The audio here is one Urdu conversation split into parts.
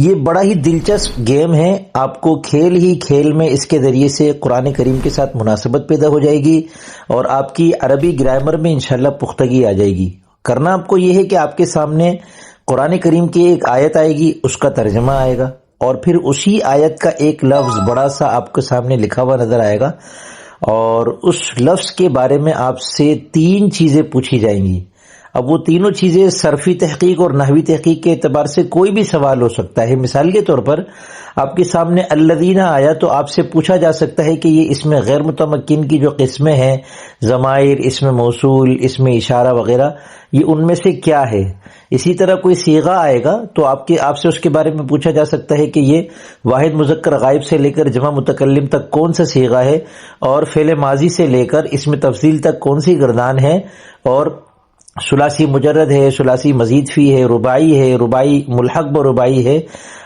یہ بڑا ہی دلچسپ گیم ہے، آپ کو کھیل ہی کھیل میں اس کے ذریعے سے قرآن کریم کے ساتھ مناسبت پیدا ہو جائے گی اور آپ کی عربی گرامر میں انشاءاللہ پختگی آ جائے گی۔ کرنا آپ کو یہ ہے کہ آپ کے سامنے قرآن کریم کی ایک آیت آئے گی، اس کا ترجمہ آئے گا اور پھر اسی آیت کا ایک لفظ بڑا سا آپ کے سامنے لکھا ہوا نظر آئے گا، اور اس لفظ کے بارے میں آپ سے 3 چیزیں پوچھی جائیں گی۔ اب وہ تینوں چیزیں صرفی تحقیق اور نحوی تحقیق کے اعتبار سے کوئی بھی سوال ہو سکتا ہے۔ مثال کے طور پر آپ کے سامنے الذین آیا تو آپ سے پوچھا جا سکتا ہے کہ یہ اسم غیر متمکن کی جو قسمیں ہیں، ضمائر، اسم موصول، اسم اشارہ وغیرہ، یہ ان میں سے کیا ہے۔ اسی طرح کوئی صیغہ آئے گا تو آپ سے اس کے بارے میں پوچھا جا سکتا ہے کہ یہ واحد مذکر غائب سے لے کر جمع متکلم تک کون سا صیغہ ہے، اور فعل ماضی سے لے کر اسم تفضیل تک کون سی گردان ہے، اور ثلاثی مجرد ہے، ثلاثی مزید فی ہے، رباعی ملحق برباعی ہے،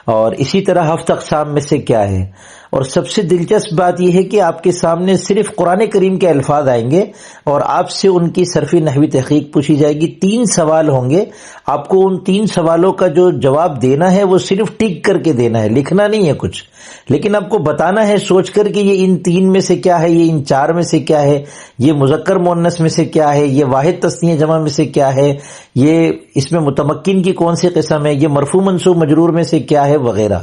اور اسی طرح ہفت اقسام میں سے کیا ہے۔ اور سب سے دلچسپ بات یہ ہے کہ آپ کے سامنے صرف قرآن کریم کے الفاظ آئیں گے اور آپ سے ان کی صرفی نحوی تحقیق پوچھی جائے گی۔ 3 سوال ہوں گے، آپ کو ان 3 سوالوں کا جو جواب دینا ہے وہ صرف ٹک کر کے دینا ہے، لکھنا نہیں ہے کچھ، لیکن آپ کو بتانا ہے سوچ کر کہ یہ ان 3 میں سے کیا ہے، یہ ان 4 میں سے کیا ہے، یہ مذکر مؤنث میں سے کیا ہے، یہ واحد تثنیہ جمع میں سے کیا ہے، یہ اس میں متمکن کی کون سی قسم ہے، یہ مرفوع منصوب مجرور میں سے کیا ہے وغیرہ۔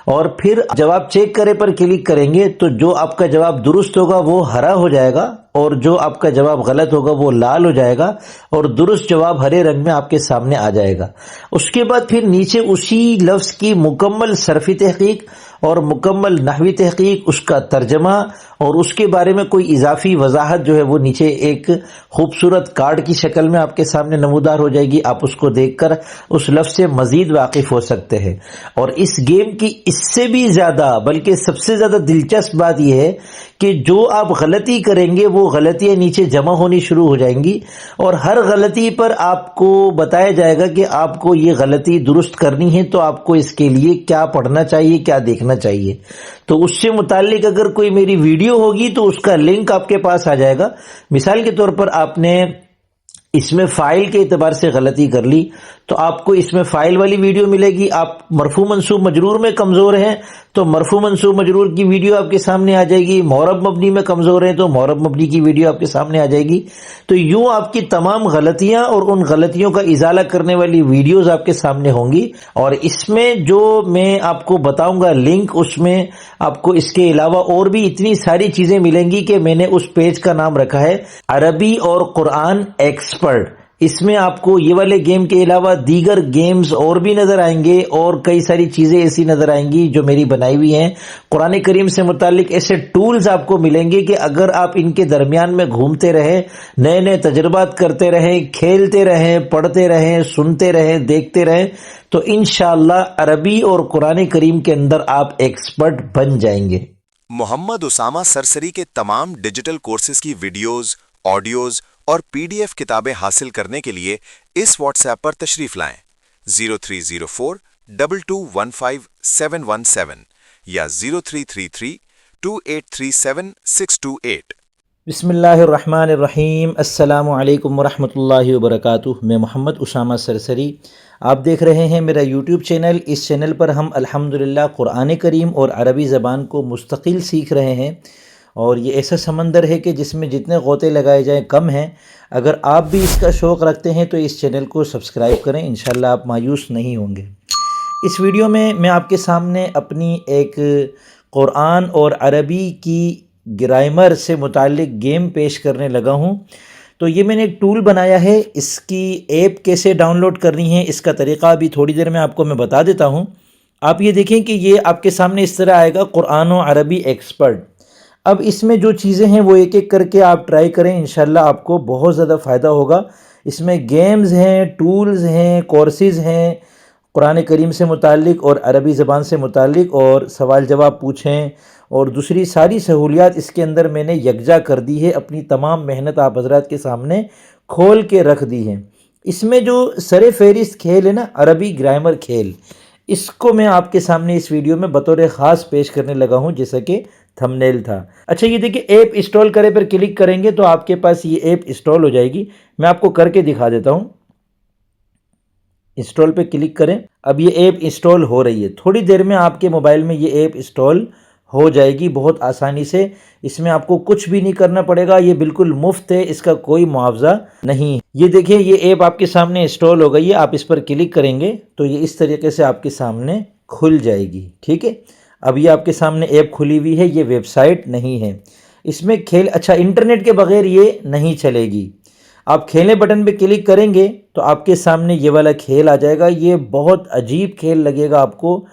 اور پھر جواب چیک کرے پر کلک کریں گے تو جو آپ کا جواب درست ہوگا وہ ہرا ہو جائے گا، اور جو آپ کا جواب غلط ہوگا وہ لال ہو جائے گا، اور درست جواب ہرے رنگ میں آپ کے سامنے آ جائے گا۔ اس کے بعد پھر نیچے اسی لفظ کی مکمل صرفی تحقیق اور مکمل نحوی تحقیق، اس کا ترجمہ اور اس کے بارے میں کوئی اضافی وضاحت جو ہے وہ نیچے ایک خوبصورت کارڈ کی شکل میں آپ کے سامنے نمودار ہو جائے گی۔ آپ اس کو دیکھ کر اس لفظ سے مزید واقف ہو سکتے ہیں۔ اور اس گیم کی اس سے بھی زیادہ بلکہ سب سے زیادہ دلچسپ بات یہ ہے کہ جو آپ غلطی کریں گے وہ غلطیاں نیچے جمع ہونی شروع ہو جائیں گی، اور ہر غلطی پر آپ کو بتایا جائے گا کہ آپ کو یہ غلطی درست کرنی ہے تو آپ کو اس کے لیے کیا پڑھنا چاہیے، کیا دیکھنا چاہیے۔ تو اس سے متعلق اگر کوئی میری ویڈیو ہوگی تو اس کا لنک آپ کے پاس آ جائے گا۔ مثال کے طور پر آپ نے اس میں فائل کے اعتبار سے غلطی کر لی تو آپ کو اس میں فائل والی ویڈیو ملے گی۔ آپ مرفوع منصوب مجرور میں کمزور ہیں تو مرفوع منصوب مجرور کی ویڈیو آپ کے سامنے آ جائے گی، معرب مبنی میں کمزور ہیں تو معرب مبنی کی ویڈیو آپ کے سامنے آ جائے گی۔ تو یوں آپ کی تمام غلطیاں اور ان غلطیوں کا ازالہ کرنے والی ویڈیوز آپ کے سامنے ہوں گی، اور اس میں جو میں آپ کو بتاؤں گا لنک، اس میں آپ کو اس کے علاوہ اور بھی اتنی ساری چیزیں ملیں گی کہ میں نے اس پیج کا نام رکھا ہے عربی اور قرآن ایکسپرٹ۔ اس میں آپ کو یہ والے گیم کے علاوہ دیگر گیمز اور بھی نظر آئیں گے، اور کئی ساری چیزیں ایسی نظر آئیں گی جو میری بنائی ہوئی ہیں۔ قرآن کریم سے متعلق ایسے ٹولز آپ کو ملیں گے کہ اگر آپ ان کے درمیان میں گھومتے رہیں، نئے نئے تجربات کرتے رہیں، کھیلتے رہیں، پڑھتے رہیں، سنتے رہیں، دیکھتے رہیں، تو انشاءاللہ عربی اور قرآن کریم کے اندر آپ ایکسپرٹ بن جائیں گے۔ محمد اسامہ سرسری کے تمام ڈیجیٹل کورسز کی ویڈیوز، آڈیوز اور PDF کتابیں حاصل کرنے کے لیے اس واٹس ایپ پر تشریف لائیں 030422151717 یا 03332837 بسم اللہ الرحمن الرحیم۔ السلام علیکم ورحمۃ اللہ وبرکاتہ۔ میں محمد اسامہ سرسری، آپ دیکھ رہے ہیں میرا یوٹیوب چینل۔ اس چینل پر ہم الحمدللہ قرآن کریم اور عربی زبان کو مستقل سیکھ رہے ہیں، اور یہ ایسا سمندر ہے کہ جس میں جتنے غوطے لگائے جائیں کم ہیں۔ اگر آپ بھی اس کا شوق رکھتے ہیں تو اس چینل کو سبسکرائب کریں، انشاءاللہ آپ مایوس نہیں ہوں گے۔ اس ویڈیو میں آپ کے سامنے اپنی ایک قرآن اور عربی کی گرامر سے متعلق گیم پیش کرنے لگا ہوں۔ تو یہ میں نے ایک ٹول بنایا ہے، اس کی ایپ کیسے ڈاؤن لوڈ کرنی ہے اس کا طریقہ ابھی تھوڑی دیر میں آپ کو میں بتا دیتا ہوں۔ آپ یہ دیکھیں کہ یہ آپ کے سامنے اس طرح آئے گا، قرآن و عربی ایکسپرٹ۔ اب اس میں جو چیزیں ہیں وہ ایک ایک کر کے آپ ٹرائی کریں، انشاءاللہ آپ کو بہت زیادہ فائدہ ہوگا۔ اس میں گیمز ہیں، ٹولز ہیں، کورسز ہیں قرآن کریم سے متعلق اور عربی زبان سے متعلق، اور سوال جواب پوچھیں، اور دوسری ساری سہولیات اس کے اندر میں نے یکجا کر دی ہے، اپنی تمام محنت آپ حضرات کے سامنے کھول کے رکھ دی ہے۔ اس میں جو سر فہرست کھیل ہے نا، عربی گرامر کھیل، اس کو میں آپ کے سامنے اس ویڈیو میں بطور خاص پیش کرنے لگا ہوں، جیسا کہ تھمبنیل تھا۔ اچھا یہ دیکھیں، ایپ انسٹال کرے پر کلک کریں گے تو آپ کے پاس یہ ایپ انسٹال ہو جائے گی۔ میں آپ کو کر کے دکھا دیتا ہوں۔ انسٹال پہ کلک کریں۔ اب یہ ایپ انسٹال ہو رہی ہے، تھوڑی دیر میں آپ کے موبائل میں یہ ایپ انسٹال ہو جائے گی بہت آسانی سے۔ اس میں آپ کو کچھ بھی نہیں کرنا پڑے گا، یہ بالکل مفت ہے، اس کا کوئی معاوضہ نہیں ہے۔ یہ دیکھیں یہ ایپ آپ کے سامنے انسٹال ہو گئی ہے، آپ اس پر کلک کریں گے تو یہ اس طریقے سے آپ کے سامنے کھل جائے گی، ٹھیک ہے۔ اب یہ آپ کے سامنے ایپ کھلی ہوئی ہے، یہ ویب سائٹ نہیں ہے، اس میں کھیل اچھا انٹرنیٹ کے بغیر یہ نہیں چلے گی۔ آپ کھیلیں بٹن پہ کلک کریں گے تو آپ کے سامنے یہ والا کھیل آ جائے گا، یہ بہت عجیب کھیل لگے گا آپ کو۔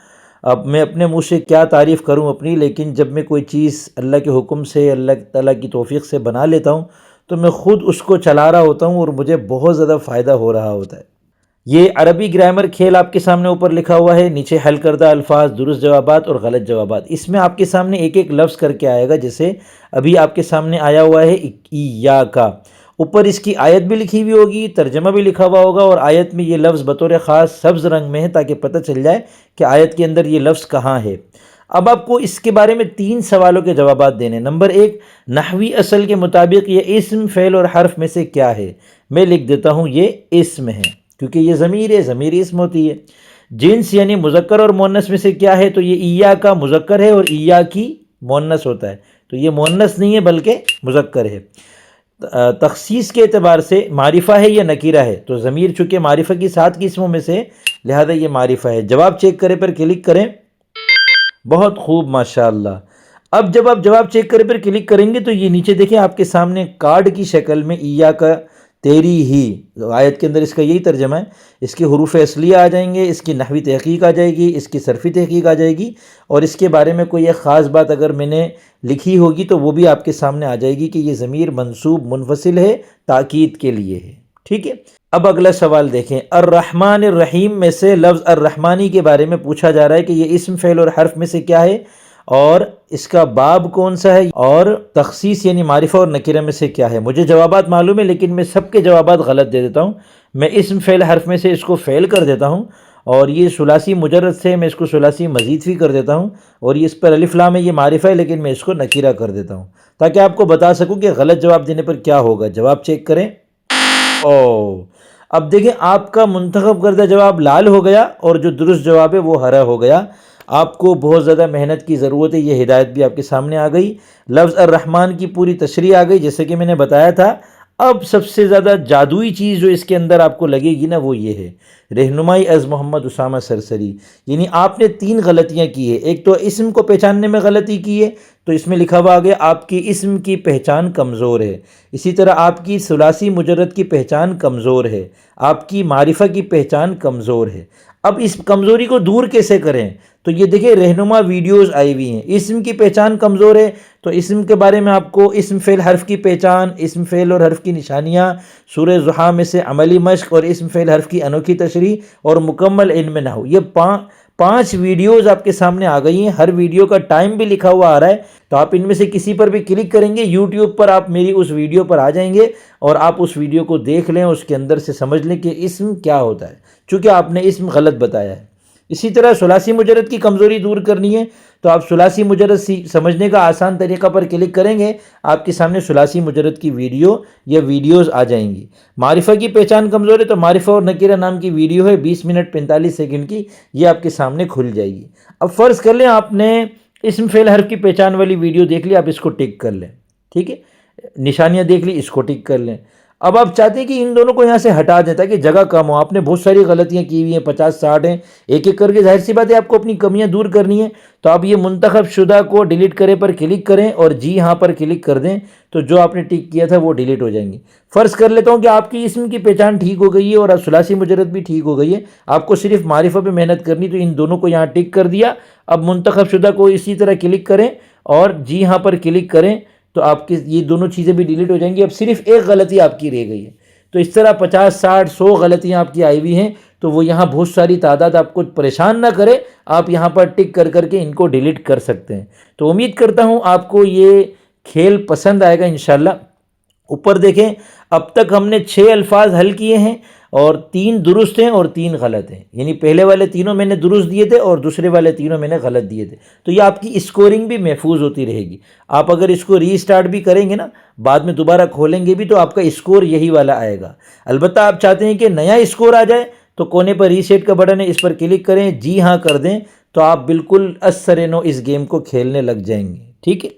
اب میں اپنے منہ سے کیا تعریف کروں اپنی، لیکن جب میں کوئی چیز اللہ کے حکم سے، اللہ تعالیٰ کی توفیق سے بنا لیتا ہوں تو میں خود اس کو چلا رہا ہوتا ہوں اور مجھے بہت زیادہ فائدہ ہو رہا ہوتا ہے۔ یہ عربی گرامر کھیل آپ کے سامنے اوپر لکھا ہوا ہے، نیچے حل کردہ الفاظ، درست جوابات اور غلط جوابات۔ اس میں آپ کے سامنے ایک ایک لفظ کر کے آئے گا، جیسے ابھی آپ کے سامنے آیا ہوا ہے ایاکا، اوپر اس کی آیت بھی لکھی ہوئی ہوگی، ترجمہ بھی لکھا ہوا ہوگا، اور آیت میں یہ لفظ بطور خاص سبز رنگ میں ہے تاکہ پتہ چل جائے کہ آیت کے اندر یہ لفظ کہاں ہے۔ اب آپ کو اس کے بارے میں 3 سوالوں کے جوابات دینے۔ نمبر 1، نحوی اصل کے مطابق یہ اسم، فعل اور حرف میں سے کیا ہے؟ میں لکھ دیتا ہوں یہ اسم ہے، کیونکہ یہ ضمیر ہے، ضمیر اسم ہوتی ہے۔ جنس یعنی مذکر اور مؤنث میں سے کیا ہے؟ تو یہ ایاکا مذکر ہے اور ایاکی مؤنث ہوتا ہے، تو یہ مؤنث نہیں ہے بلکہ مذکر ہے۔ تخصیص کے اعتبار سے معرفہ ہے یا نکیرہ ہے؟ تو ضمیر چونکہ معرفہ کی 7 قسموں میں سے، لہذا یہ معرفہ ہے۔ جواب چیک کرے پر کلک کریں، بہت خوب ماشاءاللہ۔ اب جب آپ جواب چیک کرے پر کلک کریں گے تو یہ نیچے دیکھیں آپ کے سامنے کارڈ کی شکل میں ایاکا تیری ہی، آیت کے اندر اس کا یہی ترجمہ ہے، اس کے حروف اصلیہ آ جائیں گے، اس کی نحوی تحقیق آ جائے گی، اس کی صرفی تحقیق آ جائے گی، اور اس کے بارے میں کوئی ایک خاص بات اگر میں نے لکھی ہوگی تو وہ بھی آپ کے سامنے آ جائے گی کہ یہ ضمیر منصوب منفصل ہے، تاکید کے لیے ہے، ٹھیک ہے۔ اب اگلا سوال دیکھیں، الرحمن الرحیم میں سے لفظ الرحمانی کے بارے میں پوچھا جا رہا ہے کہ یہ اسم، فعل اور حرف میں سے کیا ہے، اور اس کا باب کون سا ہے، اور تخصیص یعنی معرفہ اور نکرہ میں سے کیا ہے۔ مجھے جوابات معلوم ہے لیکن میں سب کے جوابات غلط دے دیتا ہوں۔ میں اسم، فعل، حرف میں سے اس کو فعل کر دیتا ہوں، اور یہ ثلاثی مجرد سے میں اس کو ثلاثی مزید فی کر دیتا ہوں، اور یہ اس پر الف لام ہے، یہ معرفہ ہے لیکن میں اس کو نکرہ کر دیتا ہوں تاکہ آپ کو بتا سکوں کہ غلط جواب دینے پر کیا ہوگا۔ جواب چیک کریں۔ اب دیکھیں آپ کا منتخب کردہ جواب لال ہو گیا اور جو درست جواب ہے وہ ہرا ہو گیا۔ آپ کو بہت زیادہ محنت کی ضرورت ہے، یہ ہدایت بھی آپ کے سامنے آ گئی، لفظ الرحمن کی پوری تشریح آ گئی جیسے کہ میں نے بتایا تھا۔ اب سب سے زیادہ جادوئی چیز جو اس کے اندر آپ کو لگے گی نا وہ یہ ہے، رہنمائی از محمد اسامہ سرسری، یعنی آپ نے 3 غلطیاں کی ہے۔ ایک تو اسم کو پہچاننے میں غلطی کی ہے، تو اس میں لکھا ہوا آگے آپ کی اسم کی پہچان کمزور ہے۔ اسی طرح آپ کی ثلاثی مجرد کی پہچان کمزور ہے، آپ کی معرفہ کی پہچان کمزور ہے۔ اب اس کمزوری کو دور کیسے کریں؟ تو یہ دیکھیں رہنما ویڈیوز آئی ہوئی ہیں۔ اسم کی پہچان کمزور ہے تو اسم کے بارے میں آپ کو اسم، فعل، حرف کی پہچان، اسم، فعل اور حرف کی نشانیاں، سورہ ضحیٰ میں سے عملی مشق اور اسم، فعل، حرف کی انوکھی تشریح اور مکمل علم نحو، یہ 5 ویڈیوز آپ کے سامنے آ گئی ہیں۔ ہر ویڈیو کا ٹائم بھی لکھا ہوا آ رہا ہے، تو آپ ان میں سے کسی پر بھی کلک کریں گے، یوٹیوب پر آپ میری اس ویڈیو پر آ جائیں گے اور آپ اس ویڈیو کو دیکھ لیں، اس کے اندر سے سمجھ لیں کہ اسم کیا ہوتا ہے، چونکہ آپ نے اسم غلط بتایا ہے۔ اسی طرح ثلاثی مجرد کی کمزوری دور کرنی ہے تو آپ ثلاثی مجرد سمجھنے کا آسان طریقہ پر کلک کریں گے، آپ کے سامنے ثلاثی مجرد کی ویڈیو یا ویڈیوز آ جائیں گی۔ معرفہ کی پہچان کمزور ہے تو معرفہ اور نکرہ نام کی ویڈیو ہے 20 منٹ 45 سیکنڈ کی، یہ آپ کے سامنے کھل جائے گی۔ اب فرض کر لیں آپ نے اسم، فعل، حرف کی پہچان والی ویڈیو دیکھ لی، آپ اس کو ٹک کر لیں، ٹھیک ہے، نشانیاں دیکھ لی، اس کو ٹک کر لیں۔ اب آپ چاہتے ہیں کہ ان دونوں کو یہاں سے ہٹا دیں تاکہ جگہ کم ہو، آپ نے بہت ساری غلطیاں کی ہوئی ہیں، 50-60 ہیں، ایک ایک کر کے ظاہر سی بات ہے آپ کو اپنی کمیاں دور کرنی ہیں، تو آپ یہ منتخب شدہ کو ڈیلیٹ کرے پر کلک کریں اور جی ہاں پر کلک کر دیں، تو جو آپ نے ٹک کیا تھا وہ ڈیلیٹ ہو جائیں گے۔ فرض کر لیتا ہوں کہ آپ کی اسم کی پہچان ٹھیک ہو گئی ہے اور ثلاثی مجرد بھی ٹھیک ہو گئی ہے، آپ کو صرف معرفہ پہ محنت کرنی، تو ان دونوں کو یہاں ٹک کر دیا۔ اب منتخب شدہ کو اسی طرح کلک کریں اور جی ہاں پر کلک کریں، تو آپ کی یہ دونوں چیزیں بھی ڈیلیٹ ہو جائیں گی۔ اب صرف ایک غلطی آپ کی رہ گئی ہے، تو اس طرح 50-60-100 غلطیاں آپ کی آئی ہوئی ہیں، تو وہ یہاں بہت ساری تعداد آپ کو پریشان نہ کرے، آپ یہاں پر ٹک کر کر کے ان کو ڈیلیٹ کر سکتے ہیں۔ تو امید کرتا ہوں آپ کو یہ کھیل پسند آئے گا انشاءاللہ۔ اوپر دیکھیں اب تک ہم نے 6 الفاظ حل کیے ہیں اور 3 درست ہیں اور 3 غلط ہیں، یعنی پہلے والے تینوں میں نے درست دیے تھے اور دوسرے والے تینوں میں نے غلط دیے تھے، تو یہ آپ کی اسکورنگ بھی محفوظ ہوتی رہے گی۔ آپ اگر اس کو ری اسٹارٹ بھی کریں گے نا، بعد میں دوبارہ کھولیں گے بھی، تو آپ کا اسکور یہی والا آئے گا۔ البتہ آپ چاہتے ہیں کہ نیا اسکور آ جائے تو کونے پر ریسیٹ کا بٹن ہے، اس پر کلک کریں، جی ہاں کر دیں تو آپ بالکل از سر نو اس گیم کو کھیلنے لگ جائیں گے. ٹھیک ہے.